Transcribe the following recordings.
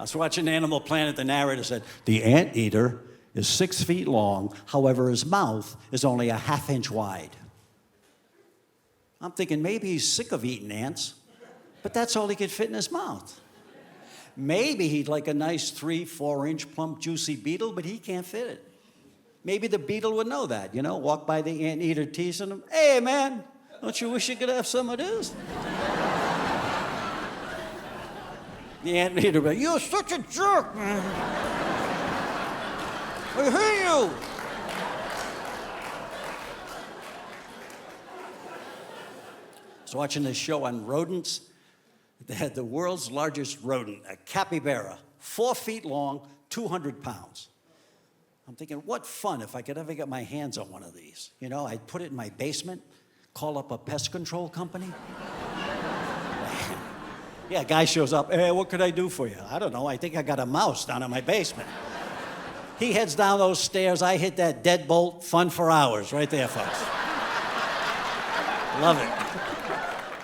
was watching Animal Planet. The narrator said, the anteater is 6 feet long. However, his mouth is only a ½ inch wide. I'm thinking maybe he's sick of eating ants, but that's all he could fit in his mouth. Maybe he'd like a nice 3-4 inch plump juicy beetle, but he can't fit it. Maybe the beetle would know that, walk by the anteater teasing him. Hey, man, don't you wish you could have some of this? The anteater would be, you're such a jerk, man. I hate you. I was watching this show on rodents. They had the world's largest rodent, a capybara, 4 feet long, 200 pounds. I'm thinking, what fun if I could ever get my hands on one of these. I'd put it in my basement, call up a pest control company. Yeah, a guy shows up, hey, what could I do for you? I don't know, I think I got a mouse down in my basement. He heads down those stairs, I hit that deadbolt, fun for hours, right there, folks. Love it.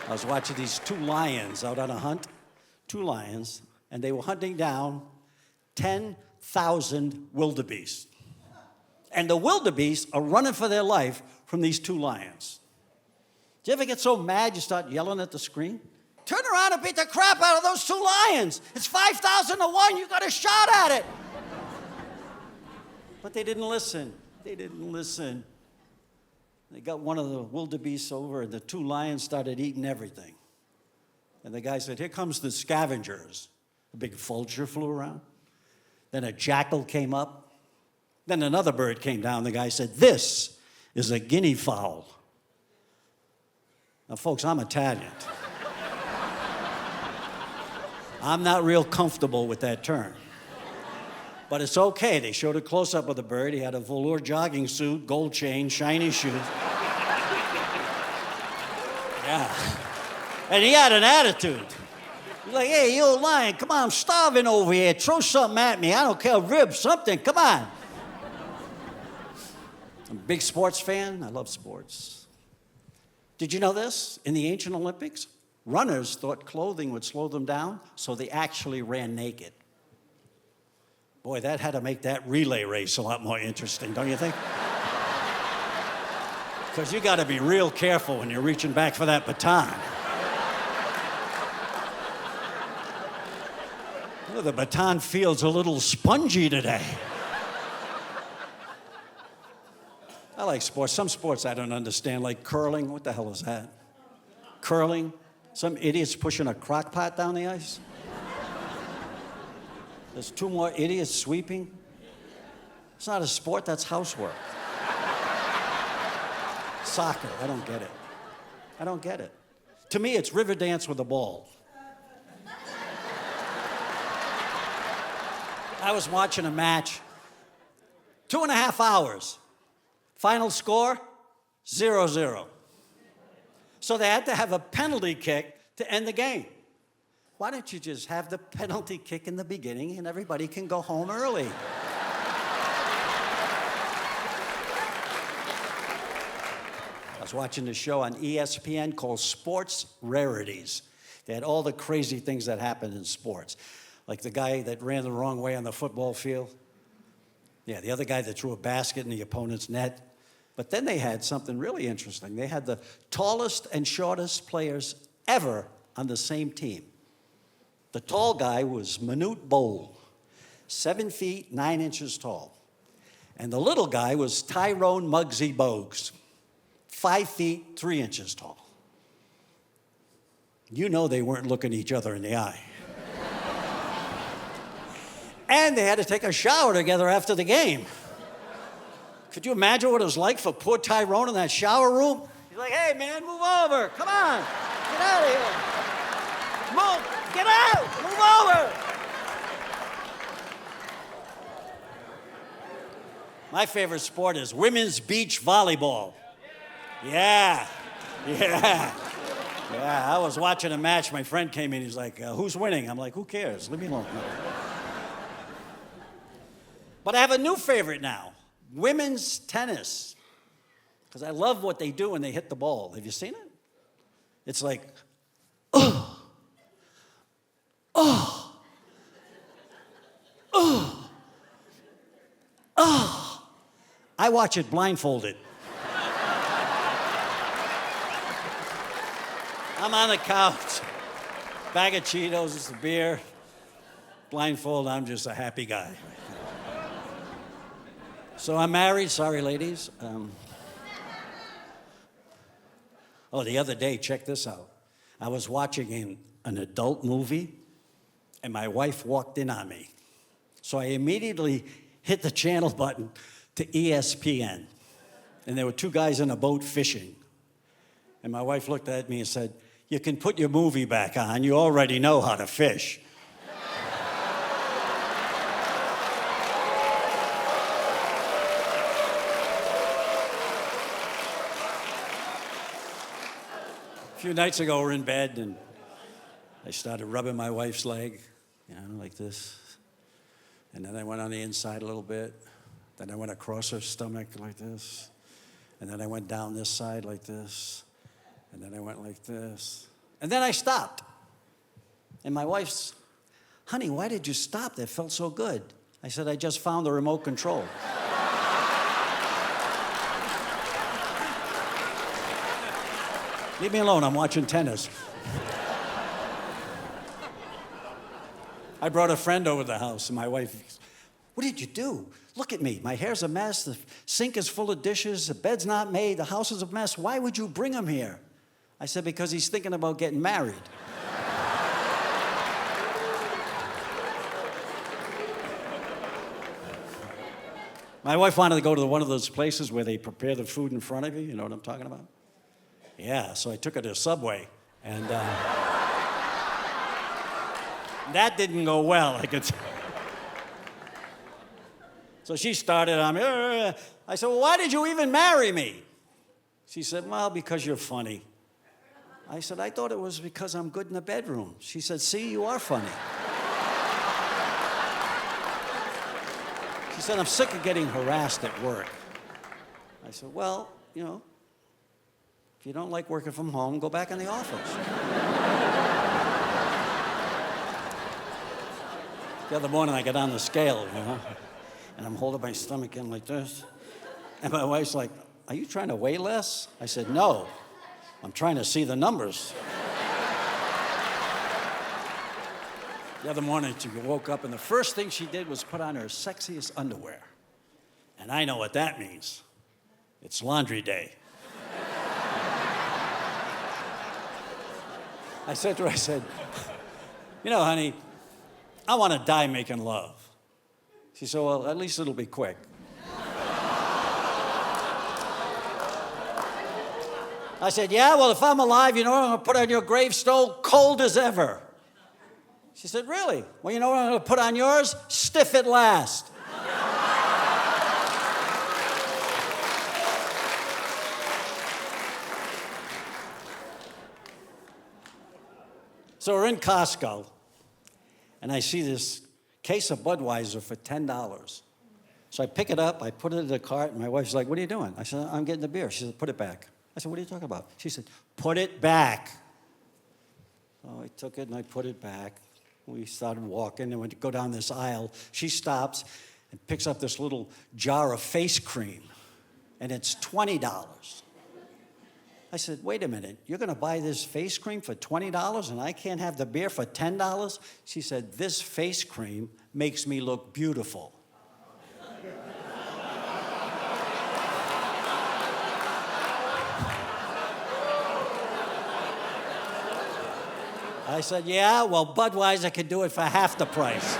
I was watching these 2 lions out on a hunt, 2 lions, and they were hunting down 10,000 wildebeest. And the wildebeest are running for their life from these 2 lions. Do you ever get so mad you start yelling at the screen? Turn around and beat the crap out of those 2 lions. It's 5,000 to 1. You got a shot at it. But they didn't listen. They didn't listen. They got one of the wildebeests over, and the 2 lions started eating everything. And the guy said, here comes the scavengers. A big vulture flew around. Then a jackal came up. Then another bird came down. The guy said, this is a guinea fowl. Now, folks, I'm Italian. I'm not real comfortable with that term. But it's okay. They showed a close-up of the bird. He had a velour jogging suit, gold chain, shiny shoes. Yeah. And he had an attitude. He's like, hey, you lion, come on, I'm starving over here. Throw something at me. I don't care, ribs, something, come on. I'm a big sports fan. I love sports. Did you know this? In the ancient Olympics, runners thought clothing would slow them down, so they actually ran naked. Boy, that had to make that relay race a lot more interesting, don't you think? Because you got to be real careful when you're reaching back for that baton. Well, the baton feels a little spongy today. I like sports. Some sports I don't understand, like curling. What the hell is that? Curling? Some idiot's pushing a crock pot down the ice? There's 2 more idiots sweeping. It's not a sport, that's housework. Soccer, I don't get it. I don't get it. To me, it's river dance with a ball. I was watching a match, 2.5 hours. Final score, 0-0. So they had to have a penalty kick to end the game. Why don't you just have the penalty kick in the beginning and everybody can go home early? I was watching this show on ESPN called Sports Rarities. They had all the crazy things that happened in sports. Like the guy that ran the wrong way on the football field. Yeah, the other guy that threw a basket in the opponent's net. But then they had something really interesting. They had the tallest and shortest players ever on the same team. The tall guy was Manute Bol, 7 feet, 9 inches tall. And the little guy was Tyrone Muggsy Bogues, 5 feet, 3 inches tall. You know they weren't looking each other in the eye. And they had to take a shower together after the game. Could you imagine what it was like for poor Tyrone in that shower room? He's like, hey, man, move over. Come on. Get out of here. Move. Get out. Move over. My favorite sport is women's beach volleyball. Yeah. I was watching a match. My friend came in. He's like, who's winning? I'm like, who cares? Leave me alone. But I have a new favorite now. Women's tennis. Because I love what they do when they hit the ball. Have you seen it? It's like, I watch it blindfolded. I'm on the couch, bag of Cheetos, a beer, blindfold, I'm just a happy guy. So I'm married, sorry ladies. The other day, check this out. I was watching an adult movie, and my wife walked in on me. So I immediately hit the channel button to ESPN. And there were two guys in a boat fishing. And my wife looked at me and said, "You can put your movie back on. You already know how to fish." A few nights ago, we're in bed, and I started rubbing my wife's leg, like this. And then I went on the inside a little bit. Then I went across her stomach like this. And then I went down this side like this. And then I went like this. And then I stopped. And my wife's, "Honey, why did you stop? That felt so good." I said, "I just found the remote control." Leave me alone, I'm watching tennis. I brought a friend over to the house, and my wife, "What did you do? Look at me. My hair's a mess. The sink is full of dishes. The bed's not made. The house is a mess. Why would you bring him here?" I said, "Because he's thinking about getting married." My wife wanted to go to one of those places where they prepare the food in front of you. You know what I'm talking about? Yeah, so I took her to Subway, and that didn't go well, I could tell. So she started on me. I said, "Well, why did you even marry me?" She said, "Well, because you're funny." I said, "I thought it was because I'm good in the bedroom." She said, "See, you are funny." She said, "I'm sick of getting harassed at work." I said, "Well, if you don't like working from home, go back in the office." The other morning, I got on the scale, and I'm holding my stomach in like this. And my wife's like, "Are you trying to weigh less?" I said, "No, I'm trying to see the numbers." The other morning, she woke up, and the first thing she did was put on her sexiest underwear. And I know what that means. It's laundry day. I said to her, "Honey, I want to die making love." She said, "Well, at least it'll be quick." I said, "Yeah, well, if I'm alive, I'm going to put on your gravestone cold as ever." She said, "Really? Well, you know what I'm going to put on yours? Stiff at last." So we're in Costco, and I see this case of Budweiser for $10. So I pick it up, I put it in the cart, and my wife's like, "What are you doing?" I said, "I'm getting the beer." She said, "Put it back." I said, "What are you talking about?" She said, "Put it back." So I took it and I put it back. We started walking, and when we go down this aisle, she stops and picks up this little jar of face cream, and it's $20. I said, "Wait a minute, you're going to buy this face cream for $20 and I can't have the beer for $10? She said, "This face cream makes me look beautiful." I said, "Yeah, well, Budweiser could do it for half the price."